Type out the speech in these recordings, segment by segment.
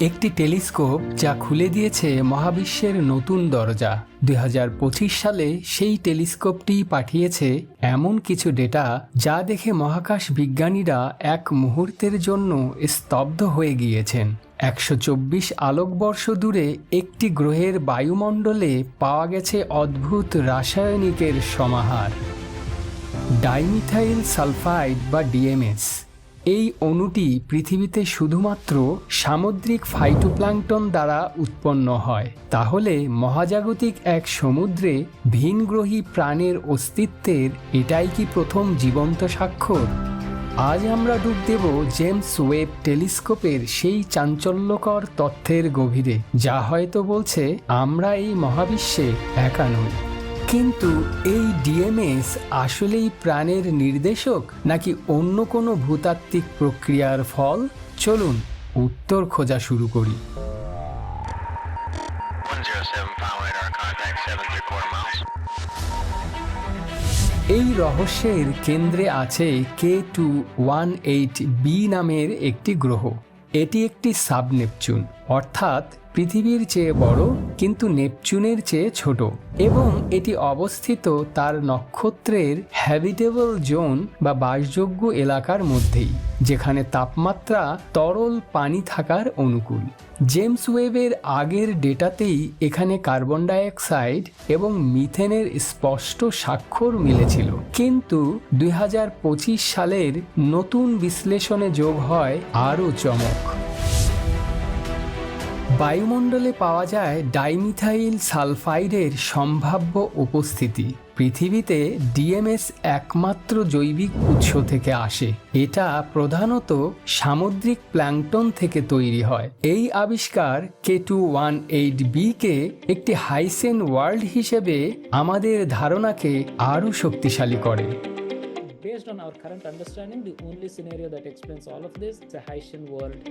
একটি টেলিস্কোপ যা খুলে দিয়েছে মহাবিশ্বের নতুন দরজা। 2025 সালে সেই টেলিস্কোপটি পাঠিয়েছে এমন কিছু ডেটা যা দেখে মহাকাশ বিজ্ঞানীরা এক মুহূর্তের জন্য স্তব্ধ হয়ে গিয়েছেন। 124 আলোকবর্ষ দূরে একটি গ্রহের বায়ুমণ্ডলে পাওয়া গেছে অদ্ভুত রাসায়নিকের সমাহার, ডাইমিথাইল সালফাইড বা ডিএমএস। এই অণুটি পৃথিবীতে শুধুমাত্র সামুদ্রিক ফাইটোপ্ল্যাঙ্কটন দ্বারা উৎপন্ন হয়। তাহলে মহাজাগতিক এক সমুদ্রে ভিনগ্রহী প্রাণের অস্তিত্বের এটাই কি প্রথম জীবন্ত স্বাক্ষর? আজ আমরা ডুব দেব জেমস ওয়েব টেলিস্কোপের সেই চাঞ্চল্যকর তথ্যের গভীরে, যা হয়তো বলছে আমরা এই মহাবিশ্বে একা নই। কিন্তু এই ডিএমএস আসলেই প্রাণের নির্দেশক নাকি অন্য কোনো ভূতাত্ত্বিক প্রক্রিয়ার ফল? চলুন উত্তর খোঁজা শুরু করি। 107 power radar contact 7 3/4 miles. এই রহস্যের কেন্দ্রে আছে K2-18b নামের একটি গ্রহ। এটি একটি সাব নেপচুন, অর্থাৎ পৃথিবীর চেয়ে বড় কিন্তু নেপচুনের চেয়ে ছোট, এবং এটি অবস্থিত তার নক্ষত্রের হ্যাবিটেবল জোন বা বাসযোগ্য এলাকার মধ্যেই, যেখানে তাপমাত্রা তরল পানি থাকার অনুকূল। জেমস ওয়েবের আগের ডেটাতেই এখানে কার্বন ডাইঅক্সাইড এবং মিথেনের স্পষ্ট স্বাক্ষর মিলেছিল, কিন্তু 2025 সালের নতুন বিশ্লেষণে যোগ হয় আরও চমক। বায়ুমণ্ডলে পাওয়া যায় ডাইমিথাইল সালফাইডের সম্ভাব্য উপস্থিতি। পৃথিবীতে ডিএমএস একমাত্র জৈবিক উৎস থেকে আসে। এটা প্রধানত সামুদ্রিক প্ল্যাঙ্কটন থেকে তৈরি হয়। এই আবিষ্কার K2-18b কে একটি হাইসেন ওয়ার্ল্ড হিসেবে আমাদের ধারণাকে আরও শক্তিশালী করে। Based on our current understanding, the only scenario that explains all of this is a Haitian world.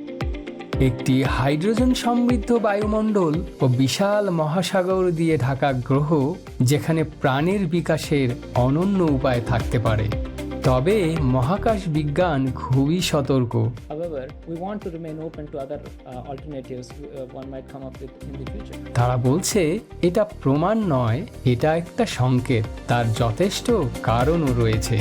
একটি হাইড্রোজেন সমৃদ্ধ বায়ুমণ্ডল ও বিশাল মহাসাগর দিয়ে ঢাকা গ্রহ, যেখানে প্রাণের বিকাশের অনন্য উপায় থাকতে পারে। তবে মহাকাশ বিজ্ঞান খুবই সতর্ক। However, we want to remain open to other alternatives one might come up with in the future. তারা বলছে এটা প্রমাণ নয়, এটা একটা সংকেত, তার যথেষ্ট কারণও রয়েছে।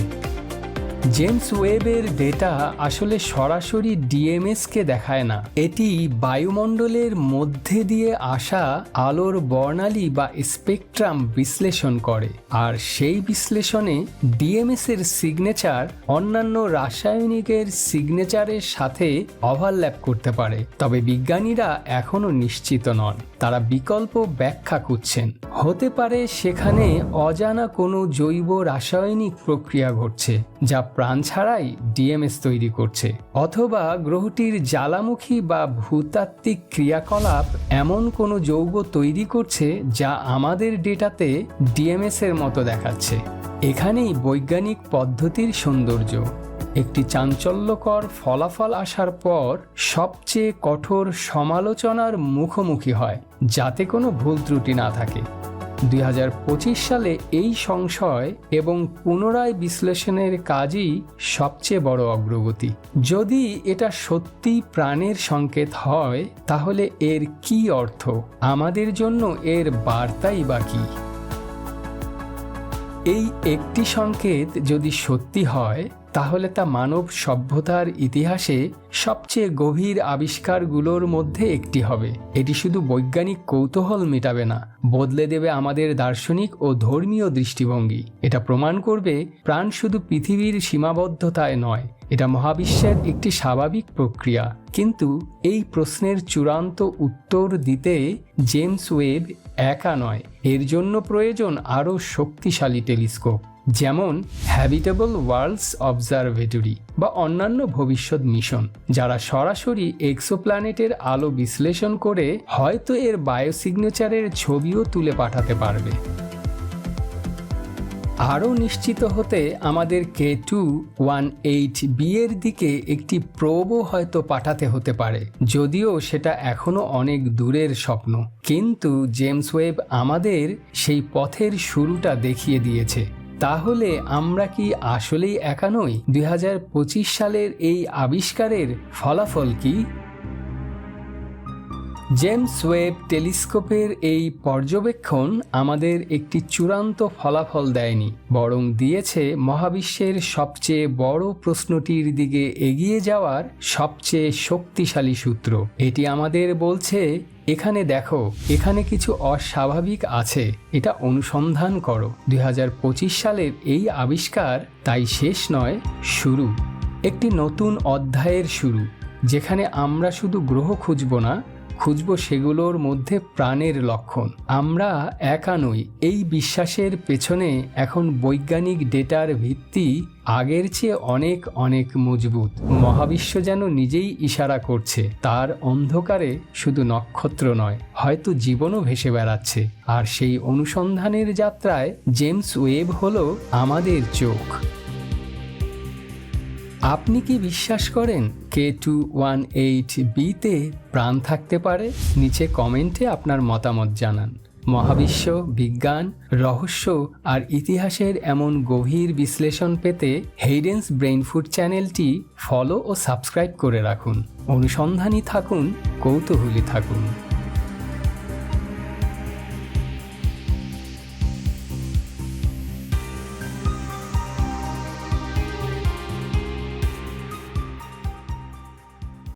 জেমস ওয়েবের ডেটা আসলে সরাসরি ডিএমএসকে দেখায় না, এটি বায়ুমণ্ডলের মধ্যে দিয়ে আসা আলোর বর্ণালী বা স্পেকট্রাম বিশ্লেষণ করে, আর সেই বিশ্লেষণে ডিএমএস এর সিগনেচার অন্যান্য রাসায়নিকের সিগনেচারের সাথে ওভারল্যাপ করতে পারে। তবে বিজ্ঞানীরা এখনও নিশ্চিত নন, তারা বিকল্প ব্যাখ্যা খুঁজছেন। হতে পারে সেখানে অজানা কোনো জৈব রাসায়নিক প্রক্রিয়া ঘটছে যা প্রাণ ছাড়াই ডিএমএস তৈরি করছে, অথবা গ্রহটির জ্বালামুখী বা ভূতাত্ত্বিক ক্রিয়াকলাপ এমন কোনো যৌগ তৈরি করছে যা আমাদের ডেটাতে ডিএমএস এর মতো দেখাচ্ছে। এখানেই বৈজ্ঞানিক পদ্ধতির সৌন্দর্য। একটি চাঞ্চল্যকর ফলাফল আসার পর সবচেয়ে কঠোর সমালোচনার মুখোমুখি হয়, যাতে কোনো ভুল ত্রুটি না থাকে। 2025 সালে এই সংশয় এবং পুনরায় বিশ্লেষণের কাজই সবচেয়ে বড় অগ্রগতি। যদি এটা সত্যি প্রাণের সংকেত হয়, তাহলে এর কি অর্থ? আমাদের জন্য এর বার্তাই বা কী? এই একটি সংকেত যদি সত্যি হয়, তাহলে তা মানব সভ্যতার ইতিহাসে সবচেয়ে গভীর আবিষ্কারগুলোর মধ্যে একটি হবে। এটি শুধু বৈজ্ঞানিক কৌতূহল মেটাবে না, বদলে দেবে আমাদের দার্শনিক ও ধর্মীয় দৃষ্টিভঙ্গি। এটা প্রমাণ করবে প্রাণ শুধু পৃথিবীর সীমাবদ্ধতায় নয়, এটা মহাবিশ্বের একটি স্বাভাবিক প্রক্রিয়া। কিন্তু এই প্রশ্নের চূড়ান্ত উত্তর দিতে জেমস ওয়েব একা নয়, এর জন্য প্রয়োজন আরও শক্তিশালী টেলিস্কোপ, যেমন হ্যাবিটেবল ওয়ার্ল্ডস অবজারভেটরি বা অন্যান্য ভবিষ্যৎ মিশন, যারা সরাসরি এক্সোপ্ল্যানেটের আলো বিশ্লেষণ করে হয়তো এর বায়োসিগনেচারের ছবিও তুলে পাঠাতে পারবে। আরও নিশ্চিত হতে আমাদের K2-18b এর দিকে একটি প্রোবও হয়তো পাঠাতে হতে পারে, যদিও সেটা এখনো অনেক দূরের স্বপ্ন। কিন্তু জেমস ওয়েব আমাদের সেই পথের শুরুটা দেখিয়ে দিয়েছে। তাহলে আমরা কি আসলেই একা নই? 2025 সালের এই আবিষ্কারের ফলাফল কি? জেমস ওয়েব টেলিস্কোপের এই পর্যবেক্ষণ আমাদের একটি চূড়ান্ত ফলাফল দেয়নি, বরং দিয়েছে মহাবিশ্বের সবচেয়ে বড় প্রশ্নটির দিকে এগিয়ে যাওয়ার সবচেয়ে শক্তিশালী সূত্র। এটি আমাদের বলছে, এখানে দেখো, এখানে কিছু অস্বাভাবিক আছে, এটা অনুসন্ধান করো। 2025 সালের এই আবিষ্কার তাই শেষ নয়, শুরু, একটি নতুন অধ্যায়ের শুরু, যেখানে আমরা শুধু গ্রহ খুঁজব না, খুঁজব সেগুলোর মধ্যে প্রাণের লক্ষণ। আমরা একা নই, এই বিশ্বাসের পেছনে এখন বৈজ্ঞানিক ডেটার ভিত্তি আগের চেয়ে অনেক অনেক মজবুত। মহাবিশ্ব যেন নিজেই ইশারা করছে, তার অন্ধকারে শুধু নক্ষত্র নয়, হয়তো জীবনও ভেসে বেড়াচ্ছে। আর সেই অনুসন্ধানের যাত্রায় জেমস ওয়েব হলো আমাদের চোখ। আপনি কি বিশ্বাস করেন K218b-তে প্রাণ থাকতে পারে? নিচে কমেন্টে আপনার মতামত জানান। মহাবিশ্ব, বিজ্ঞান, রহস্য আর ইতিহাসের এমন গভীর বিশ্লেষণ পেতে হেইডেন্স ব্রেইন ফুড চ্যানেলটি ফলো ও সাবস্ক্রাইব করে রাখুন। অনুসন্ধানী থাকুন, কৌতূহলী থাকুন।